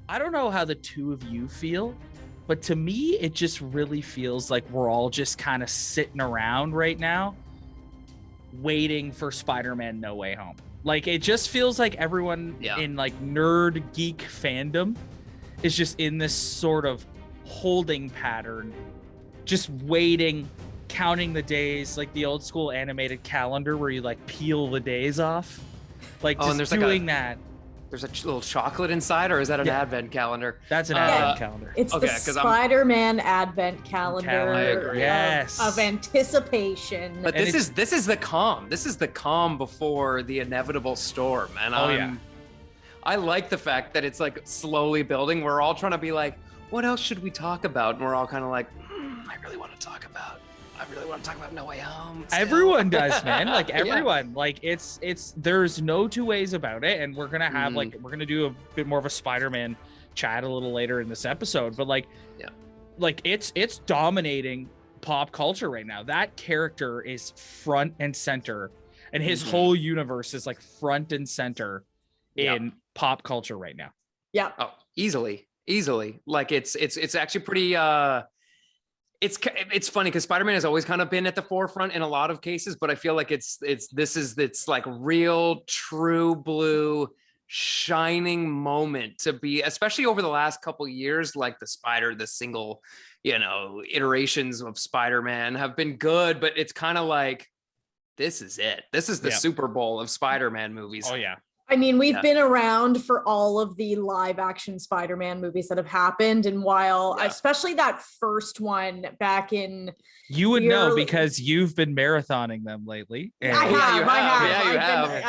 I don't know how the two of you feel, but to me, it just really feels like we're all just kind of sitting around right now waiting for Spider-Man No Way Home. Like, it just feels like everyone in like nerd geek fandom is just in this sort of holding pattern, just waiting, counting the days, like the old school animated calendar where you like peel the days off. Like, just and there's doing like that. There's a little chocolate inside, or is that an advent calendar? That's an advent calendar. It's the Spider-Man advent calendar yes. of anticipation. But this is the calm. This is the calm before the inevitable storm. And I like the fact that it's like slowly building. We're all trying to be like, what else should we talk about? And we're all kind of like, I really want to talk about No Way Home. Still. Everyone does, man. Like everyone, like it's there's no two ways about it. And we're gonna have we're gonna do a bit more of a Spider-Man chat a little later in this episode. But like it's dominating pop culture right now. That character is front and center, and his whole universe is like front and center in pop culture right now. Yeah. Oh, easily. Like it's actually pretty it's funny because Spider-Man has always kind of been at the forefront in a lot of cases, but I feel like it's like real true blue shining moment to be, especially over the last couple years. Like the single, iterations of Spider-Man have been good, but it's kind of like, this is it. This is the Super Bowl of Spider-Man movies. Oh yeah. I mean, we've been around for all of the live action Spider-Man movies that have happened. And while, especially that first one back in... You would know because you've been marathoning them lately. I have. Yeah, you have.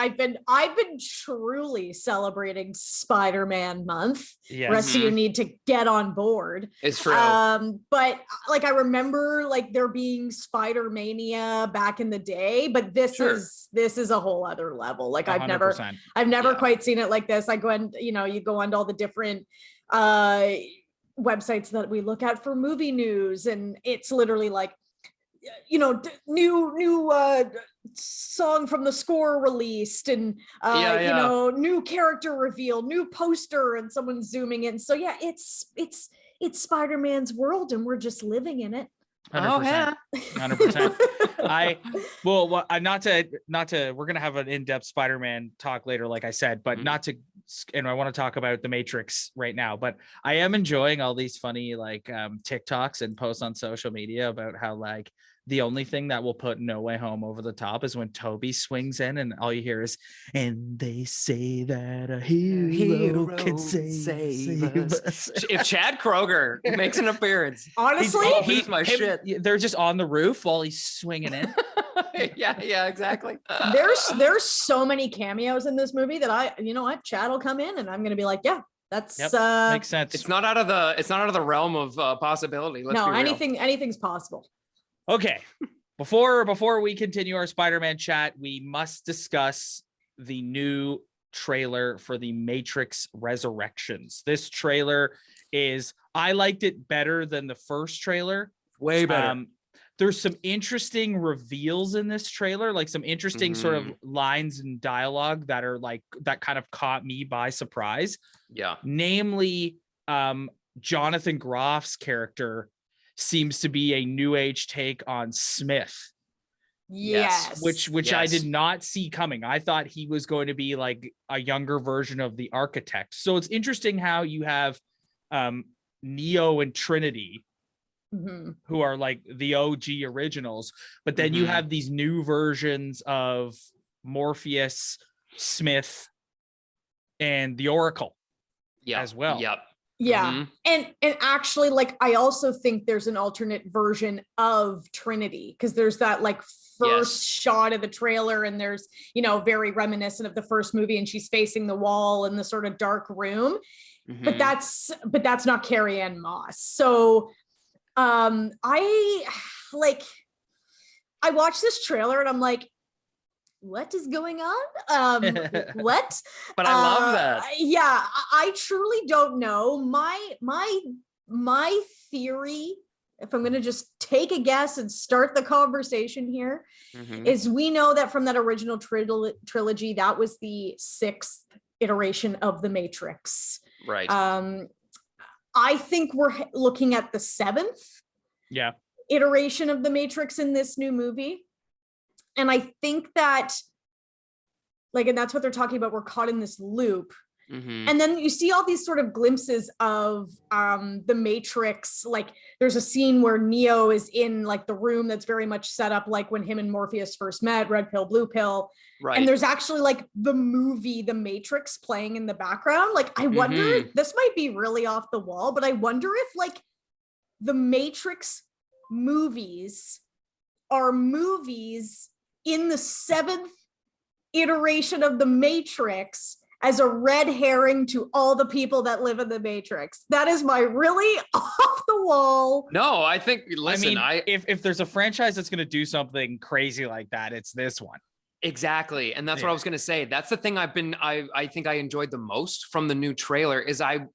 I've been truly celebrating Spider-Man month. Yes. Rest of you need to get on board. It's true. But like, I remember like there being Spider-Mania back in the day, but this is a whole other level. Like 100%. I've never quite seen it like this. I go and, you go onto all the different websites that we look at for movie news, and it's literally like, new song from the score released, and new character reveal, new poster, and someone zooming in. So yeah, it's Spider-Man's world, and we're just living in it. 100%. 100%. Not to we're gonna have an in-depth Spider-Man talk later, like I said, but and I want to talk about the Matrix right now, but I am enjoying all these funny like TikToks and posts on social media about how like the only thing that will put No Way Home over the top is when Toby swings in and all you hear is, and they say that a hero can save us. If Chad Kroger makes an appearance, honestly, he's my shit. They're just on the roof while he's swinging in. yeah, exactly. There's so many cameos in this movie that Chad will come in and I'm going to be like, yeah, that's makes sense. It's not out of the realm of possibility. Anything's possible. Okay, before we continue our Spider-Man chat, we must discuss the new trailer for the Matrix Resurrections. This trailer I liked it better than the first trailer. Way better. There's some interesting reveals in this trailer, like some interesting sort of lines and dialogue that are like, that kind of caught me by surprise. Yeah. Namely, Jonathan Groff's character seems to be a new age take on Smith. Yes. Which I did not see coming. I thought he was going to be like a younger version of the Architect. So it's interesting how you have Neo and Trinity, who are like the OG originals, but then you have these new versions of Morpheus, Smith, and the Oracle as well. Yep. Yeah. And actually, like, I also think there's an alternate version of Trinity, because there's that like first shot of the trailer, and there's, very reminiscent of the first movie, and she's facing the wall in the sort of dark room. But that's not Carrie Ann Moss. So I watched this trailer and I'm like, what is going on? What? But I love that. Yeah, I truly don't know. My theory, if I'm going to just take a guess and start the conversation here, is we know that from that original trilogy, that was the 6th iteration of the Matrix. Right. I think we're looking at the 7th iteration of the Matrix in this new movie. And I think that, like, and that's what they're talking about. We're caught in this loop. And then you see all these sort of glimpses of the Matrix. Like there's a scene where Neo is in like the room that's very much set up like when him and Morpheus first met, red pill, blue pill. Right. And there's actually like the movie, The Matrix, playing in the background. Like I wonder, this might be really off the wall, but I wonder if like the Matrix movies are movies in the 7th iteration of the Matrix as a red herring to all the people that live in the Matrix. That is my really off the wall. No, I think, listen, if there's a franchise that's going to do something crazy like that, it's this one. Exactly. And that's what I was going to say. That's the thing I think I enjoyed the most from the new trailer is that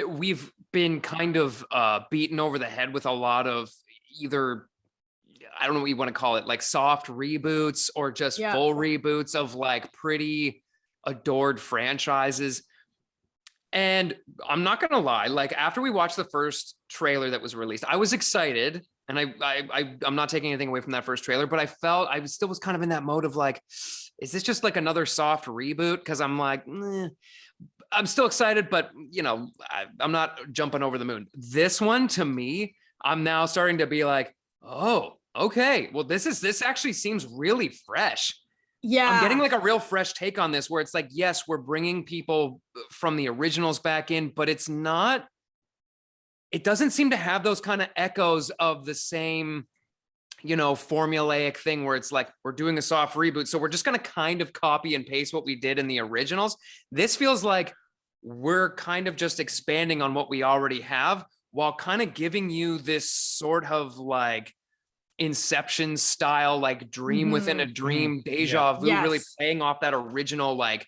we've been kind of beaten over the head with a lot of either, I don't know what you want to call it, like soft reboots or just full reboots of like pretty adored franchises. And I'm not gonna lie, like after we watched the first trailer that was released, I was excited, and I'm not taking anything away from that first trailer, but I felt I still was kind of in that mode of like, is this just like another soft reboot? Because I'm like, I'm still excited, but you know, I'm not jumping over the moon. This one, to me, I'm now starting to be like, oh, okay, well, this actually seems really fresh. Yeah, I'm getting like a real fresh take on this where it's like, yes, we're bringing people from the originals back in, but it doesn't seem to have those kind of echoes of the same, you know, formulaic thing where it's like, we're doing a soft reboot. So we're just going to kind of copy and paste what we did in the originals. This feels like we're kind of just expanding on what we already have while kind of giving you this sort of like Inception style, like dream within a dream, deja vu, really playing off that original, like,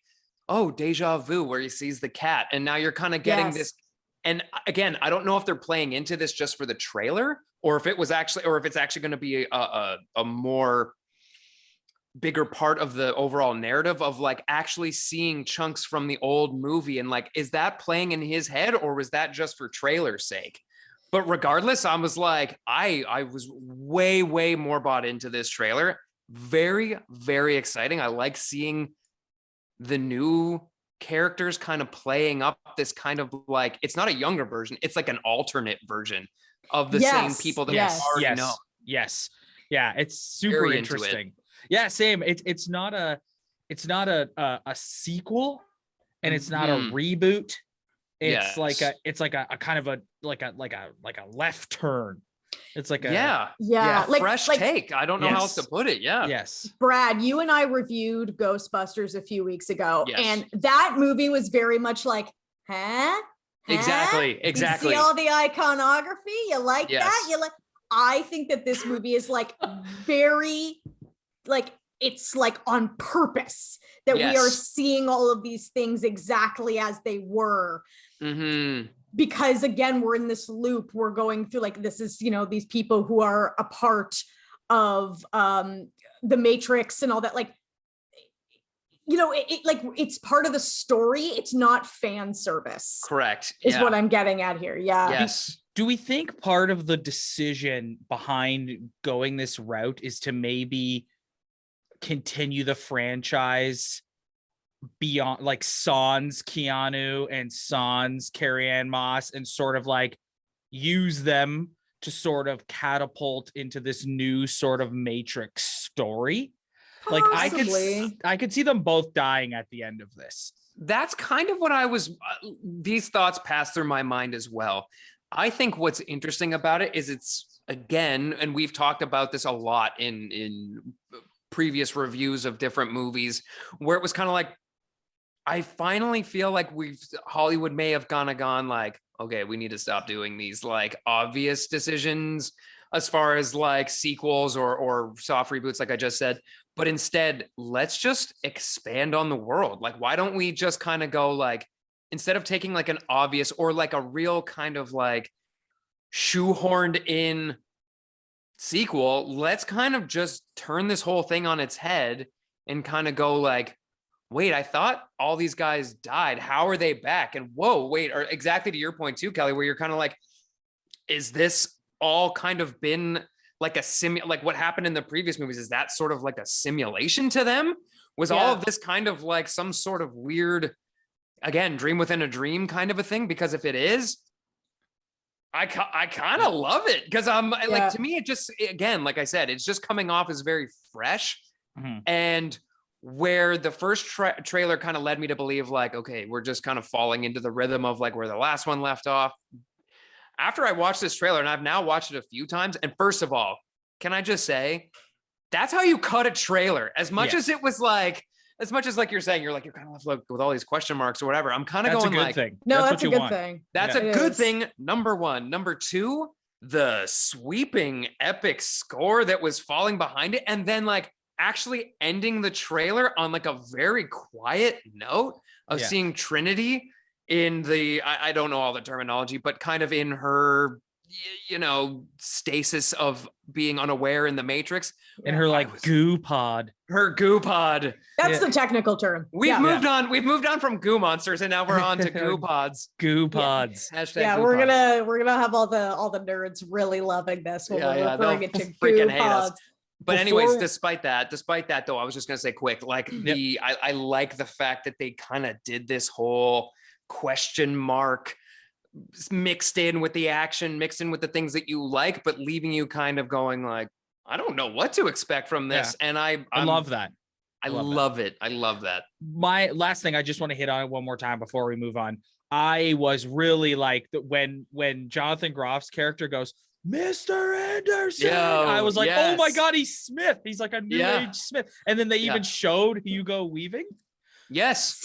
oh, deja vu, where he sees the cat. And now you're kind of getting this. And again, I don't know if they're playing into this just for the trailer or if it's actually going to be a more bigger part of the overall narrative of like actually seeing chunks from the old movie. And like, is that playing in his head or was that just for trailer's sake? But regardless, I was like, I was way, way more bought into this trailer. Very, very exciting. I like seeing the new characters kind of playing up this kind of like, it's not a younger version. It's like an alternate version of the same people that we already know. Yes. Yeah. It's super interesting. Yeah. Same. It's not a sequel and it's not a reboot. It's like a kind of a left turn. It's like a fresh take. I don't know how else to put it. Yeah. Yes. Brad, you and I reviewed Ghostbusters a few weeks ago, and that movie was very much like, Exactly. You see all the iconography? You like that? I think that this movie is like very like, it's like on purpose that we are seeing all of these things exactly as they were. Because again, we're in this loop. We're going through like, this is, you know, these people who are a part of the Matrix and all that. Like, you know, it's part of the story. It's not fan service. Correct. Is what I'm getting at here. Yeah. Yes. Do we think part of the decision behind going this route is to maybe continue the franchise beyond like Sans Keanu and Sans Carrie-Anne Moss and sort of like use them to sort of catapult into this new sort of Matrix story? Like I could see them both dying at the end of this. That's kind of what I was, these thoughts passed through my mind as well. I think what's interesting about it is it's, again, and we've talked about this a lot in previous reviews of different movies, where it was kind of like, I finally feel like Hollywood may have gone like, okay, we need to stop doing these like obvious decisions as far as like sequels or soft reboots, like I just said, but instead let's just expand on the world. Like, why don't we just kind of go like, instead of taking like an obvious or like a real kind of like shoehorned in sequel, let's kind of just turn this whole thing on its head and kind of go like, wait, I thought all these guys died. How are they back? And whoa, wait, or exactly to your point too, Kelly, where you're kind of like, is this all kind of been like like what happened in the previous movies? Is that sort of like a simulation to them? Was all of this kind of like some sort of weird, again, dream within a dream kind of a thing? Because if it is, I kind of love it, because like, to me, it just, again, like I said, it's just coming off as very fresh. And where the first trailer kind of led me to believe like, okay, we're just kind of falling into the rhythm of like where the last one left off. After I watched this trailer, and I've now watched it a few times, and first of all, can I just say, that's how you cut a trailer. As much as it was like, as much as like you're saying, you're kind of left with all these question marks or whatever. I'm kind of going like, thing. No, that's a good thing. That's a good thing. Number one. Number two, the sweeping epic score that was falling behind it. And then like actually ending the trailer on like a very quiet note of seeing Trinity in the, I don't know all the terminology, but kind of in her, you know, stasis of being unaware in the Matrix. In her like goo pod. Her goo pod. That's the technical term. We've moved on. We've moved on from goo monsters, and now we're on to goo pods. Goo pods. Hashtag goo we're pods. gonna have all the nerds really loving this when we're referring it to freaking goo hate pods. us. But anyways, despite that though, I was just gonna say quick, like I like the fact that they kind of did this whole question mark mixed in with the action, mixed in with the things that you like, but leaving you kind of going like, I don't know what to expect from this. And I love that. I love it. I love that. My last thing, I just want to hit on it one more time before we move on. I was really like when Jonathan Groff's character goes, Mr. Anderson. I was like, oh my God, he's Smith. He's like a new age Smith. And then they even showed Hugo Weaving. Yes.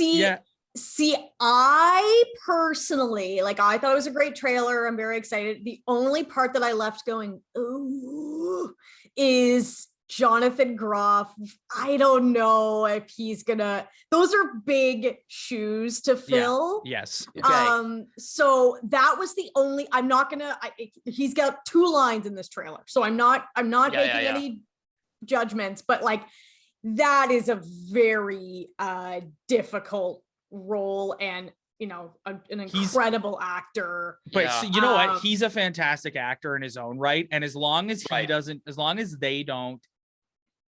See, I personally, like, I thought it was a great trailer. I'm very excited. The only part that I left going, ooh, is Jonathan Groff. I don't know if he's gonna, those are big shoes to fill. Yes. Okay. So that was the only, I'm not gonna, he's got 2 lines in this trailer. So I'm not making any judgments, but like, that is a very difficult role, and you know, an incredible actor. But so, you know what? He's a fantastic actor in his own right. And as long as he doesn't, as long as they don't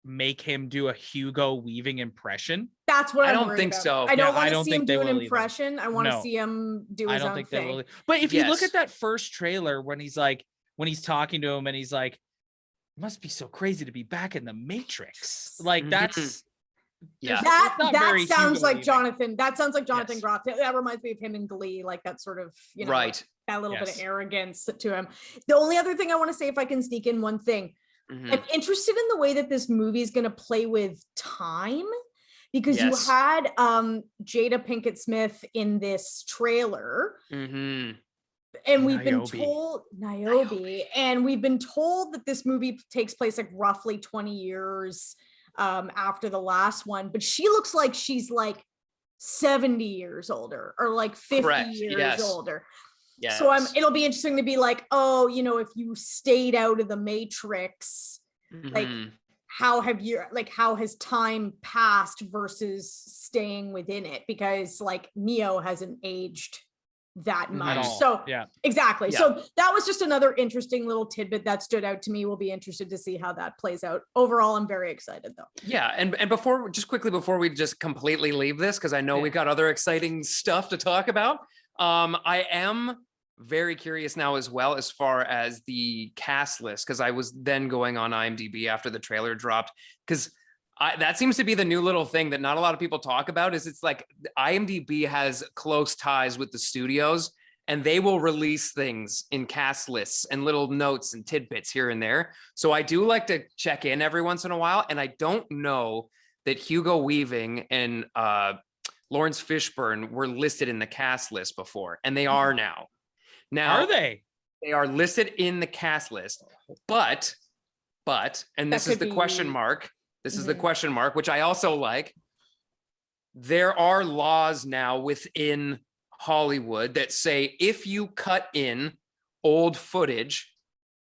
make him do a Hugo Weaving impression. That's what I don't think about. so. I don't want to see him do an impression. Either. I want to see him do his own thing. They will. But if you look at that first trailer when he's talking to him and he's like, it must be so crazy to be back in the Matrix. Like that's that sounds like Jonathan. That sounds like Jonathan Groff. That reminds me of him in Glee, like that sort of, you know, that little bit of arrogance to him. The only other thing I want to say, if I can sneak in one thing, I'm interested in the way that this movie is going to play with time, because you had Jada Pinkett Smith in this trailer. And we've been told Niobe, and we've been told that this movie takes place like roughly 20 years after the last one, but she looks like she's like 70 years older or like 50 years older. So it'll be interesting to be like, oh, you know, if you stayed out of the Matrix, like how has time passed versus staying within it? Because like Neo hasn't aged that much. So exactly. So that was just another interesting little tidbit that stood out to me. We'll be interested to see how that plays out. Overall, I'm very excited though. Yeah. And before we just completely leave this, because I know we've got other exciting stuff to talk about. I am very curious now as well, as far as the cast list, because I was then going on IMDb after the trailer dropped, because that seems to be the new little thing that not a lot of people talk about. Is it's like IMDb has close ties with the studios, and they will release things in cast lists and little notes and tidbits here and there. So I do like to check in every once in a while, and I don't know that Hugo Weaving and Lawrence Fishburne were listed in the cast list before, and they are now. Now, are they? They are listed in the cast list, but, and this is the question mark. This is the question mark, which I also like. There are laws now within Hollywood that say if you cut in old footage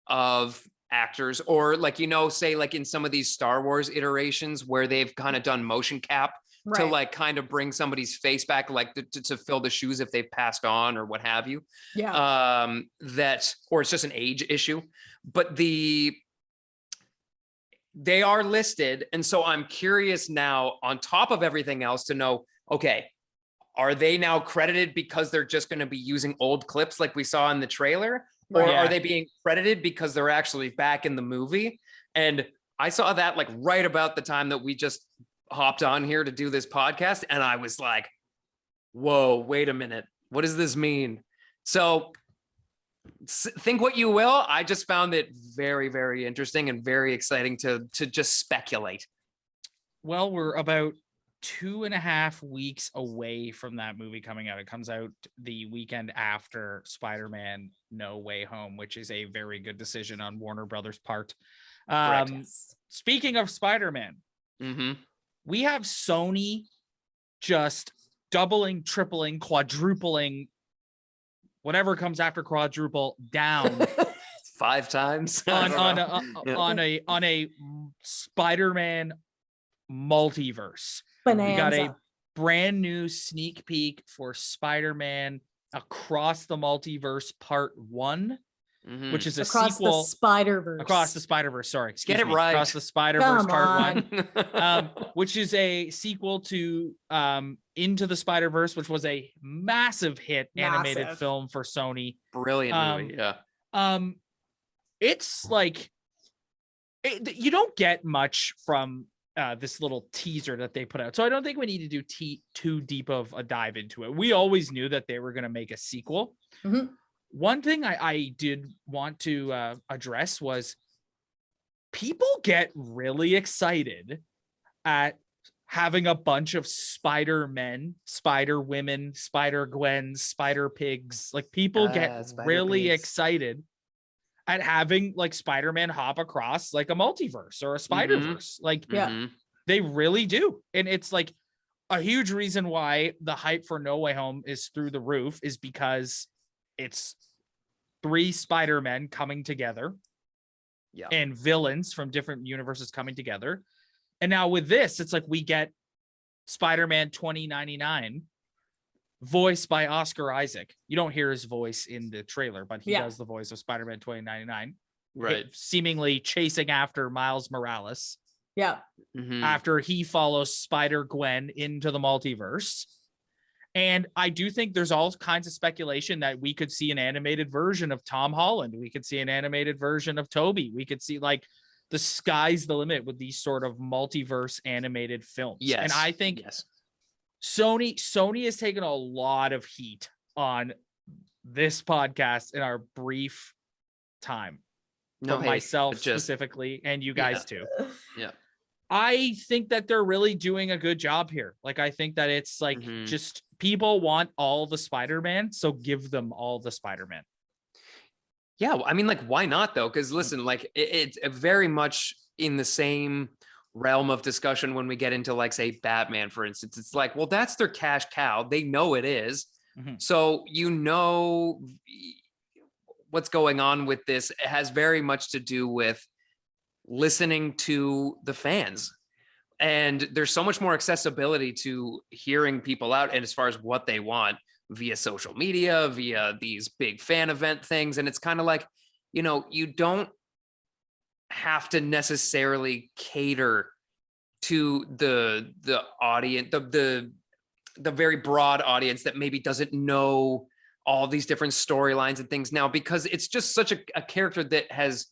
of actors, or like, say like in some of these Star Wars iterations where they've kind of done motion cap to like kind of bring somebody's face back, like to fill the shoes if they've passed on or what have you. Yeah. Or it's just an age issue, but they are listed. And so I'm curious now, on top of everything else, to know, okay, are they now credited because they're just going to be using old clips like we saw in the trailer? Or are they being credited because they're actually back in the movie? And I saw that like right about the time that we just hopped on here to do this podcast. And I was like, whoa, wait a minute. What does this mean? So think what you will. I just found it very, very interesting and very exciting to just speculate. Well, we're about 2.5 weeks away from that movie coming out. It comes out the weekend after Spider-Man No Way Home, which is a very good decision on Warner Brothers' part. Speaking of Spider-Man, we have Sony just doubling, tripling, quadrupling, whatever comes after quadruple down 5 times on a Spider-Man multiverse. Bonanza. We got a brand new sneak peek for Spider-Man Across the Multiverse Part 1, which is a sequel. Across the Spider-Verse. Sorry. Get it right. Across the Spider-Verse Part 1, which is a sequel to Into the Spider-Verse, which was a massive hit animated film for Sony. Brilliant movie, yeah. It's like, you don't get much from this little teaser that they put out. So I don't think we need to do too deep of a dive into it. We always knew that they were going to make a sequel. One thing I did want to address was people get really excited at having a bunch of Spider-Men, Spider-Women, Spider-Gwens, Spider-Pigs. Like people get really excited at having like Spider-Man hop across like a multiverse or a Spider-Verse. Like they really do. And it's like a huge reason why the hype for No Way Home is through the roof is because it's 3 Spider-Men coming together and villains from different universes coming together. And now with this, it's like we get Spider-Man 2099 voiced by Oscar Isaac. You don't hear his voice in the trailer, but he does the voice of Spider-Man 2099. Right. Seemingly chasing after Miles Morales. Yeah. After he follows Spider-Gwen into the multiverse. And I do think there's all kinds of speculation that we could see an animated version of Tom Holland. We could see an animated version of Toby. We could see like the sky's the limit with these sort of multiverse animated films. Yes. And I think Sony has taken a lot of heat on this podcast in our brief time. Myself specifically, and you guys too. Yeah. I think that they're really doing a good job here. Like, I think that it's like just people want all the Spider-Man, so give them all the Spider-Man. Yeah, I mean, like, why not though? Because listen, like, it's very much in the same realm of discussion when we get into, like, say, Batman, for instance. It's like, well, that's their cash cow. They know it is. So what's going on with this. It has very much to do with listening to the fans. And there's so much more accessibility to hearing people out and as far as what they want via social media, via these big fan event things. And it's kind of like, you don't have to necessarily cater to the audience, the very broad audience that maybe doesn't know all these different storylines and things now, because it's just such a character that has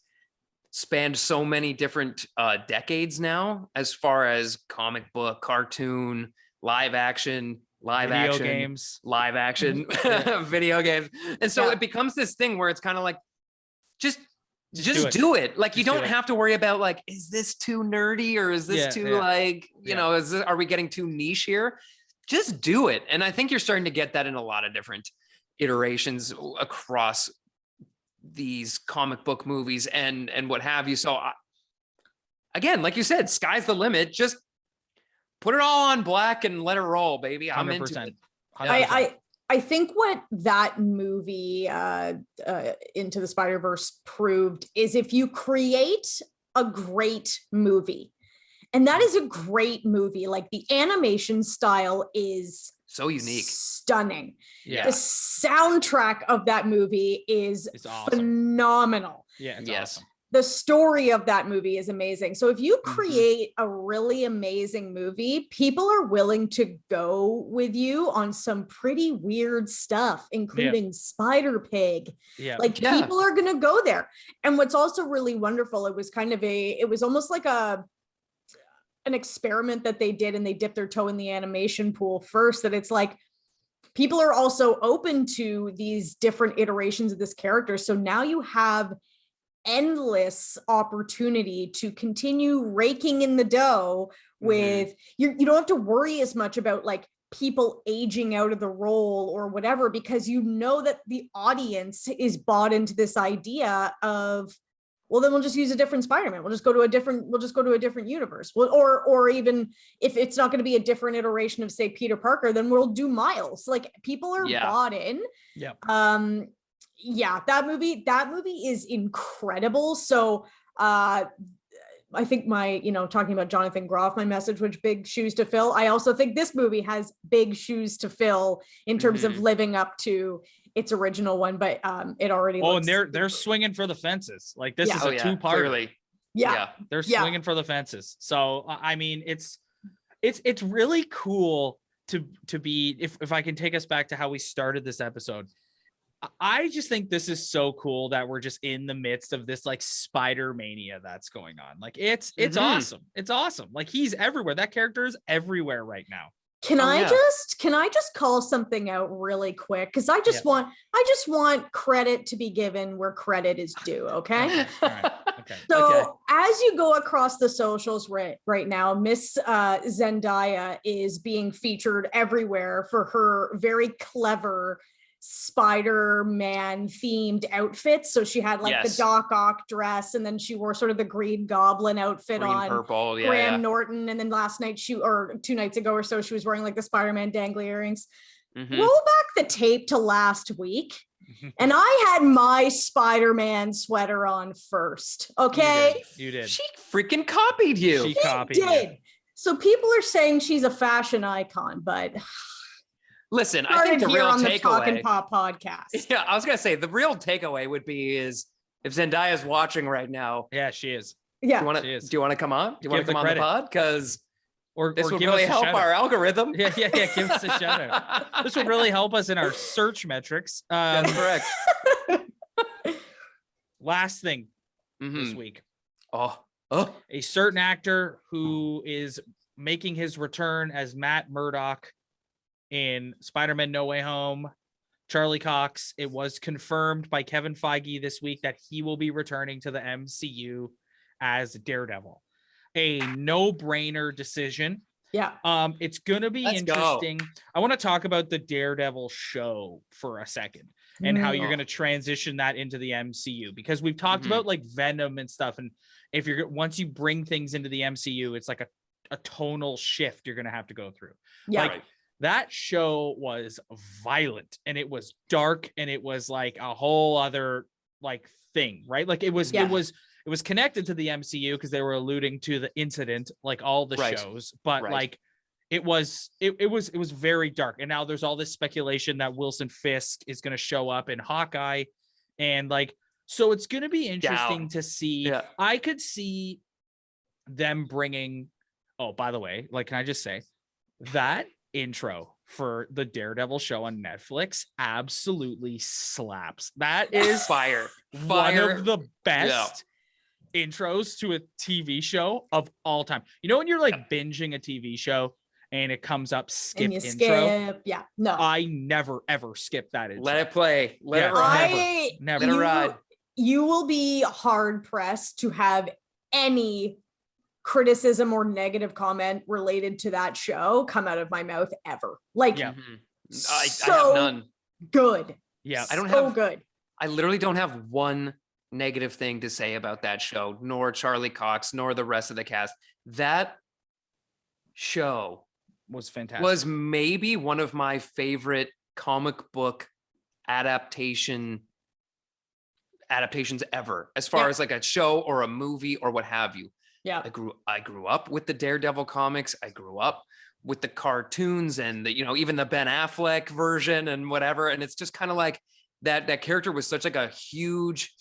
spanned so many different decades now, as far as comic book, cartoon, live action, video games, video games. And so it becomes this thing where it's kind of like, just do it. Like, you don't have to worry about, like, is this too nerdy, or is this too like, are we getting too niche here? Just do it. And I think you're starting to get that in a lot of different iterations across these comic book movies and what have you. So again, like you said, sky's the limit. Just put it all on black and let it roll, baby. I'm 100%. into it. I think what that movie, Into the Spider-Verse, proved is if you create a great movie, and that is a great movie, like the animation style is so unique, stunning. Yeah. The soundtrack of that movie is awesome. Phenomenal. Yeah, it's awesome. The story of that movie is amazing. So if you create a really amazing movie, people are willing to go with you on some pretty weird stuff, including Spider-Pig. Like people are going to go there. And what's also really wonderful, it was almost like an experiment that they did, and they dipped their toe in the animation pool first, that it's like, people are also open to these different iterations of this character. So now you have endless opportunity to continue raking in the dough with you don't have to worry as much about like people aging out of the role or whatever, because you know that the audience is bought into this idea of, well, then we'll just use a different Spider-Man. We'll just go to a different universe. Well, or even if it's not going to be a different iteration of, say, Peter Parker, then we'll do Miles. Like people are bought in. That movie is incredible. So I think talking about Jonathan Groff, my message, which big shoes to fill. I also think this movie has big shoes to fill in terms of living up to its original one, but it already. And they're swinging for the fences. Like this is a two-part. They're swinging for the fences. So I mean, it's really cool to be. If I can take us back to how we started this episode. I just think this is so cool that we're just in the midst of this like Spider Mania that's going on. Like it's awesome. It's awesome. Like he's everywhere. That character is everywhere right now. Can I just call something out really quick? Because I just want credit to be given where credit is due. Okay. Okay. So as you go across the socials right now, Miss Zendaya is being featured everywhere for her very clever Spider-Man themed outfits. So she had like the Doc Ock dress, and then she wore sort of the Green Goblin outfit on purple, Graham Norton, and then last night or 2 nights ago or so, she was wearing like the Spider-Man dangly earrings. Roll back the tape to last week, and I had my Spider-Man sweater on first. Okay, you did. She freaking copied you. She copied you. So people are saying she's a fashion icon, but listen, I think the real on takeaway. The Talk and Pop podcast. Yeah, I was gonna say the real takeaway would be is if Zendaya's watching right now. Yeah, she is. Yeah, do you want to come on? Do you want to come on the pod? Because this would give really help our algorithm. Yeah. Give us a shout out. This would really help us in our search metrics. That's correct. Last thing this week. A certain actor who is making his return as Matt Murdock in Spider-Man No Way Home, Charlie Cox. It was confirmed by Kevin Feige this week that he will be returning to the MCU as Daredevil. A no-brainer decision. Yeah. It's gonna be interesting. I want to talk about the Daredevil show for a second and how you're gonna transition that into the MCU, because we've talked about like Venom and stuff, and if once you bring things into the MCU, it's like a tonal shift you're gonna have to go through. That show was violent, and it was dark, and it was like a whole other like thing, right? Like it was connected to the MCU because they were alluding to the incident, like all the shows, but like it was very dark. And now there's all this speculation that Wilson Fisk is going to show up in Hawkeye, and like, so it's going to be interesting to see. Yeah. I could see them bringing, by the way, like, can I just say that intro for the Daredevil show on Netflix absolutely slaps. That is fire. One of the best intros to a TV show of all time. You know when you're like binging a TV show and it comes up skip intro? I never ever skip that intro. Let it play. Let it ride. Never. Let it ride. You will be hard pressed to have any criticism or negative comment related to that show come out of my mouth ever. Like, I have none. Good. Yeah, I don't have good. I literally don't have one negative thing to say about that show, nor Charlie Cox, nor the rest of the cast. That show was fantastic. Was maybe one of my favorite comic book adaptations ever, as far as like a show or a movie or what have you. Yeah. I grew up with the Daredevil comics. I grew up with the cartoons and the, even the Ben Affleck version and whatever. And it's just kind of like that character was such like a huge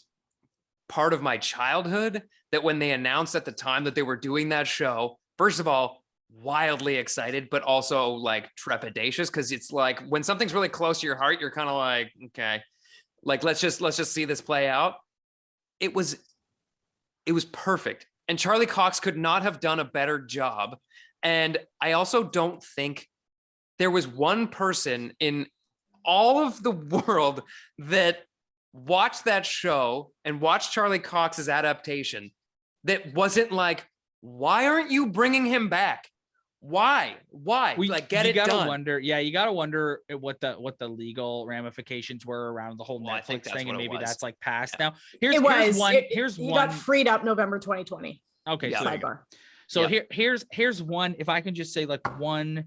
part of my childhood that when they announced at the time that they were doing that show, first of all, wildly excited, but also like trepidatious, because it's like when something's really close to your heart, you're kind of like, okay, like let's just see this play out. It was perfect. And Charlie Cox could not have done a better job. And I also don't think there was one person in all of the world that watched that show and watched Charlie Cox's adaptation that wasn't like, why aren't you bringing him back? Why? Get it done. You gotta wonder what the legal ramifications were around the whole Netflix thing, and maybe that's like past now. Here's one. Got freed up November 2020. Okay, sidebar. So here's one. If I can just say like one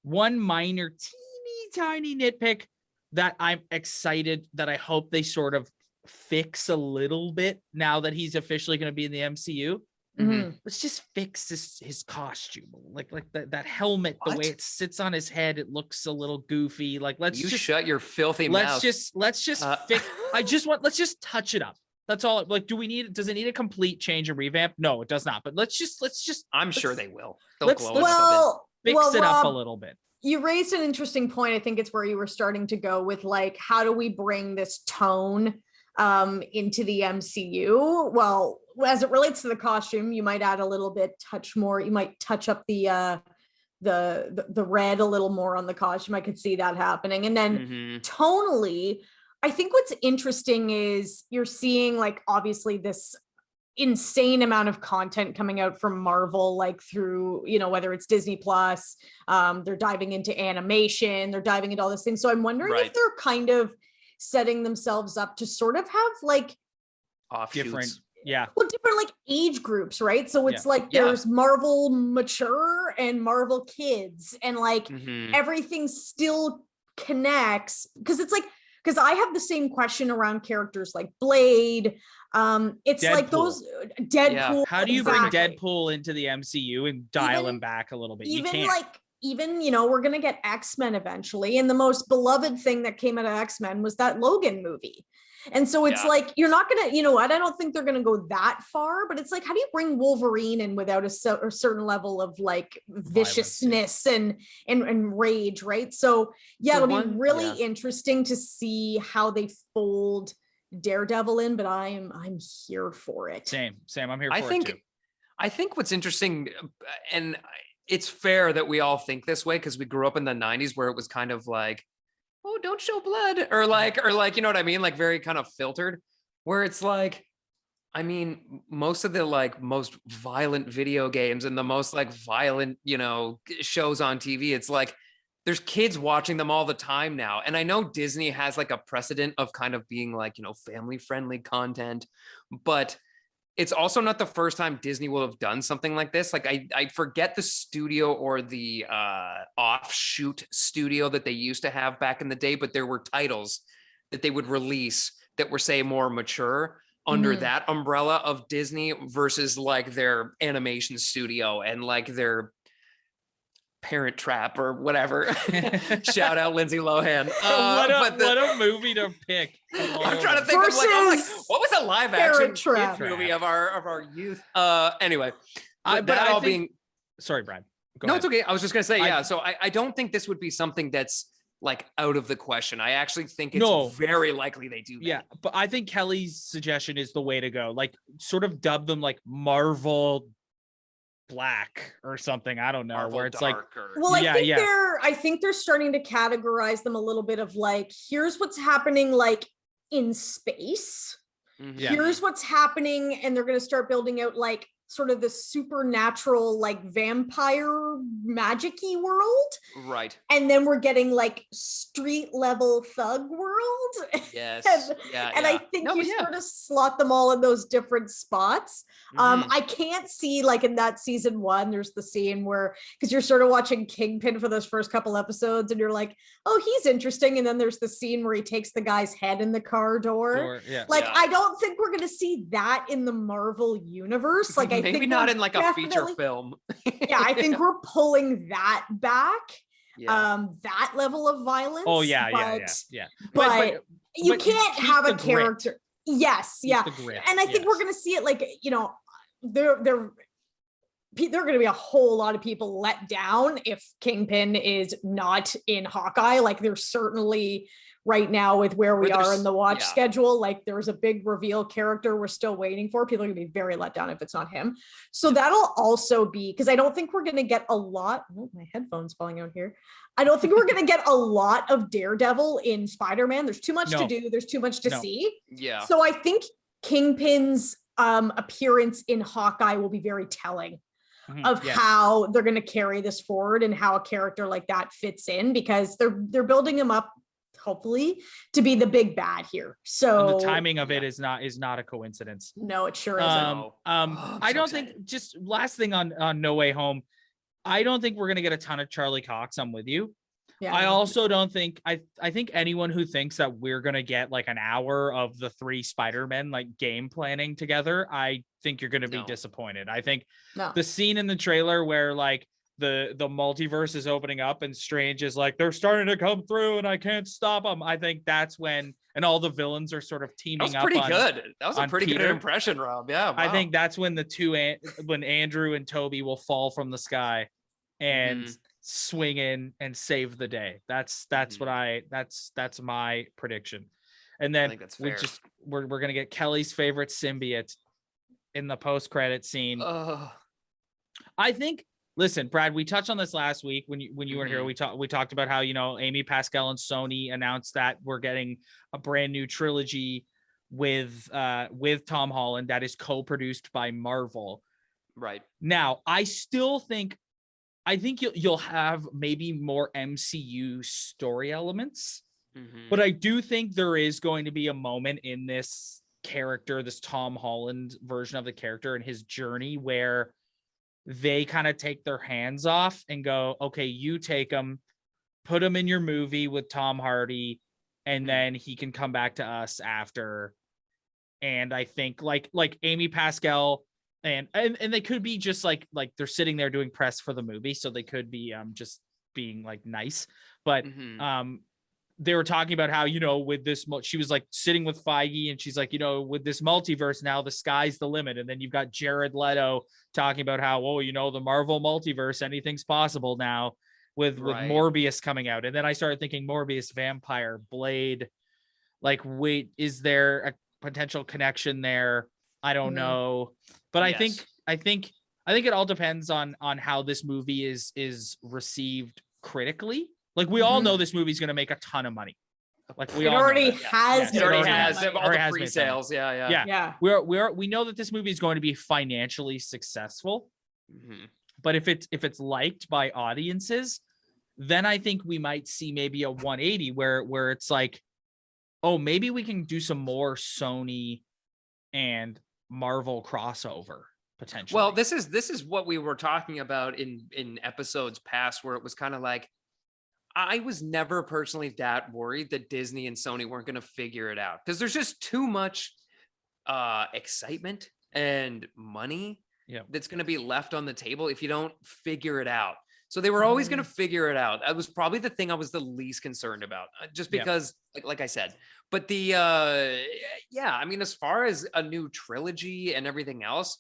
minor teeny tiny nitpick that I'm excited that I hope they sort of fix a little bit now that he's officially going to be in the MCU. Mm-hmm. Let's just fix his costume, like that helmet. What? The way it sits on his head, it looks a little goofy. Like let's shut your filthy mouth. Let's just fix. Let's just touch it up. That's all. Like, does it need a complete change and revamp? No, it does not. But let's just. I'm sure they will. Fix it up a little bit. You raised an interesting point. I think it's where you were starting to go with like, how do we bring this tone into the MCU? Well, as it relates to the costume, you might add a little bit, you might touch up the red a little more on the costume. I could see that happening. And then tonally, I think what's interesting is you're seeing like obviously this insane amount of content coming out from Marvel, like through, whether it's Disney Plus, they're diving into animation, they're diving into all these things. So I'm wondering if they're kind of setting themselves up to sort of have like different like age groups, right? So it's like there's Marvel mature and Marvel kids, and like everything still connects, because it's like, because I have the same question around characters like Blade. It's Deadpool. Like those Deadpool. Yeah. How do you bring Deadpool into the MCU and dial him back a little bit? You can't. Even we're gonna get X-Men eventually, and the most beloved thing that came out of X-Men was that Logan movie. And so it's like, you're not gonna, I don't think they're gonna go that far, but it's like, how do you bring Wolverine in without a certain level of like viciousness and rage, right? So it'll be really interesting to see how they fold Daredevil in, but I'm here for it. Same. I'm here for it too. I think what's interesting, and it's fair that we all think this way because we grew up in the 90s where it was kind of like, oh, don't show blood, or like, you know what I mean? Like very kind of filtered, where it's like, I mean, most of the like most violent video games and the most like violent, shows on TV, it's like, there's kids watching them all the time now. And I know Disney has like a precedent of kind of being like, family friendly content, but it's also not the first time Disney will have done something like this. Like I forget the studio or the offshoot studio that they used to have back in the day, but there were titles that they would release that were, say, more mature under that umbrella of Disney versus like their animation studio and like their Parent Trap or whatever. Shout out Lindsay Lohan. What a movie to pick. I'm trying to think of like, what was a live action kids movie of our youth? Anyway, sorry, Brad. It's okay. I was just gonna say, so I don't think this would be something that's like out of the question. I actually think it's very likely they do that. Yeah, but I think Kelly's suggestion is the way to go. Like, sort of dub them like Marvel Black or something. I don't know. Marvel where it's Dark like, I think they're starting to categorize them a little bit of like, here's what's happening like in space. Here's what's happening, and they're going to start building out like sort of the supernatural, like vampire magic-y world. Right. And then we're getting like street level thug world. Yes. and I think sort of slot them all in those different spots. I can't see, like in that season 1, there's the scene where, because you're sort of watching Kingpin for those first couple episodes and you're like, oh, he's interesting. And then there's the scene where he takes the guy's head in the car door. I don't think we're going to see that in the Marvel universe. Like, I maybe think not in like a feature film. I think we're pulling that back. That level of violence. Oh yeah. But you can't have a character. Yes, yeah. And I think we're gonna see it, like, you know, there are going to be a whole lot of people let down if Kingpin is not in Hawkeye. Like, there's certainly right now with where we are in the watch schedule, like there was a big reveal character we're still waiting for. People are going to be very let down if it's not him. So that'll also be, because I don't think we're going to get a lot. Oh, my headphone's falling out here. I don't think we're going to get a lot of Daredevil in Spider-Man. There's too much to do. There's too much to see. Yeah. So I think Kingpin's appearance in Hawkeye will be very telling of how they're going to carry this forward and how a character like that fits in, because they're building him up, hopefully, to be the big bad here. So and the timing of it is not a coincidence. No, it sure isn't. I don't think, just last thing on No Way Home, I don't think we're gonna get a ton of Charlie Cox. I'm with you. Yeah. I also don't think I think anyone who thinks that we're gonna get like an hour of the 3 Spider-Men like game planning together, I think you're gonna be disappointed. I think the scene in the trailer where like the multiverse is opening up and Strange is like, they're starting to come through and I can't stop them. I think that's when, and all the villains are sort of teaming up. That was pretty good. That was a pretty good impression, Rob. Yeah. Wow. I think that's when when Andrew and Toby will fall from the sky and swing in and save the day. That's that's my prediction. And then we're going to get Kelly's favorite symbiote in the post-credit scene. I think, listen, Brad, we touched on this last week when you were here. We talked about how, you know, Amy Pascal and Sony announced that we're getting a brand new trilogy with Tom Holland that is co-produced by Marvel. Right. Now, I think you'll have maybe more MCU story elements, but I do think there is going to be a moment in this character, this Tom Holland version of the character and his journey, where they kind of take their hands off and go, okay, you take him, put him in your movie with Tom Hardy, and then he can come back to us after. And I think like Amy Pascal and they could be just like they're sitting there doing press for the movie, so they could be just being like nice, but they were talking about how, you know, with this, she was like sitting with Feige and she's like, you know, with this multiverse now, the sky's the limit. And then you've got Jared Leto talking about how, oh, you know, the Marvel multiverse, anything's possible now with Morbius coming out. And then I started thinking Morbius, vampire, Blade, like, wait, is there a potential connection there? I don't know. But I think it all depends on how this movie is received critically. Like, we all know this movie's going to make a ton of money. Like, we already has. It already has all the pre-sales. Yeah. We know that this movie is going to be financially successful. But if it's liked by audiences, then I think we might see maybe a 180 where it's like, oh, maybe we can do some more Sony and Marvel crossover potentially. Well, this is what we were talking about in episodes past, where it was kind of like, I was never personally that worried that Disney and Sony weren't going to figure it out, because there's just too much excitement and money that's going to be left on the table if you don't figure it out. So they were always going to figure it out. That was probably the thing I was the least concerned about, just because, like I said. But I mean, as far as a new trilogy and everything else,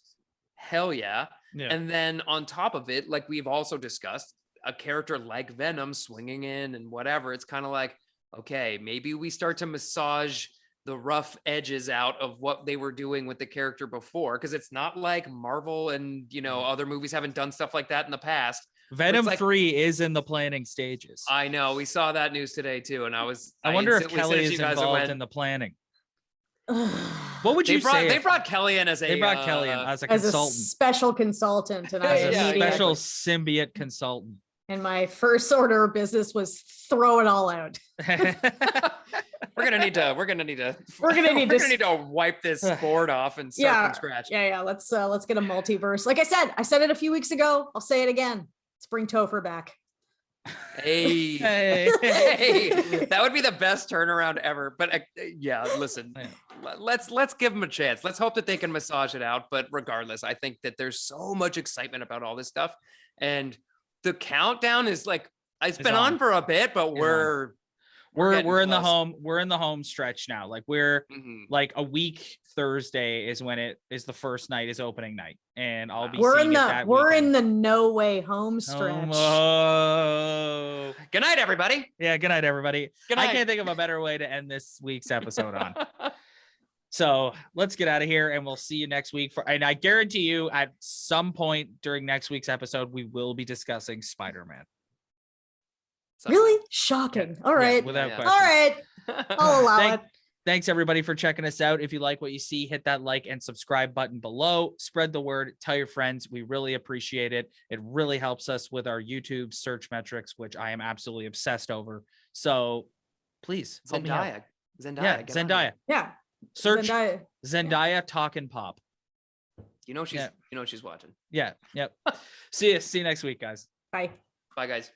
hell yeah. And then on top of it, like we've also discussed, a character like Venom swinging in and whatever, it's kind of like, okay, maybe we start to massage the rough edges out of what they were doing with the character before, because it's not like Marvel and, you know, other movies haven't done stuff like that in the past. Venom 3 is in the planning stages. I know, we saw that news today too, and I wonder if Kelly is involved in the planning. What would you say? They brought Kelly in as a. They brought Kelly in as a as a consultant, special consultant, and I as a Yeah, immediately- special symbiote consultant. And my first order of business was throw it all out. We're gonna need to wipe this board off and start from scratch. Yeah. Let's get a multiverse. Like I said it a few weeks ago. I'll say it again. Let's bring Topher back. Hey, that would be the best turnaround ever. But yeah, listen, let's give them a chance. Let's hope that they can massage it out. But regardless, I think that there's so much excitement about all this stuff, and the countdown is like it's been on for a bit, but we're in the home stretch now. Like we're Mhm. like a week Thursday is when it is the first night is opening night, and I'll be We're seeing in it the that we're weekend. in the no way home stretch. Oh. Good night, everybody. Yeah, good night, everybody. Good I night. can't think of a better way to end this week's episode on. So let's get out of here, and we'll see you next week. And I guarantee you, at some point during next week's episode, we will be discussing Spider-Man. Really shocking. All right. Without Yeah. question. All right. I'll allow it. Thanks everybody for checking us out. If you like what you see, hit that like and subscribe button below. Spread the word. Tell your friends. We really appreciate it. It really helps us with our YouTube search metrics, which I am absolutely obsessed over. So please help me out. Zendaya. Yeah, Zendaya. Yeah. Search Zendaya. Zendaya Talkin' Pop. You know she's watching. Yeah. Yep. See you next week, guys. Bye. Bye, guys.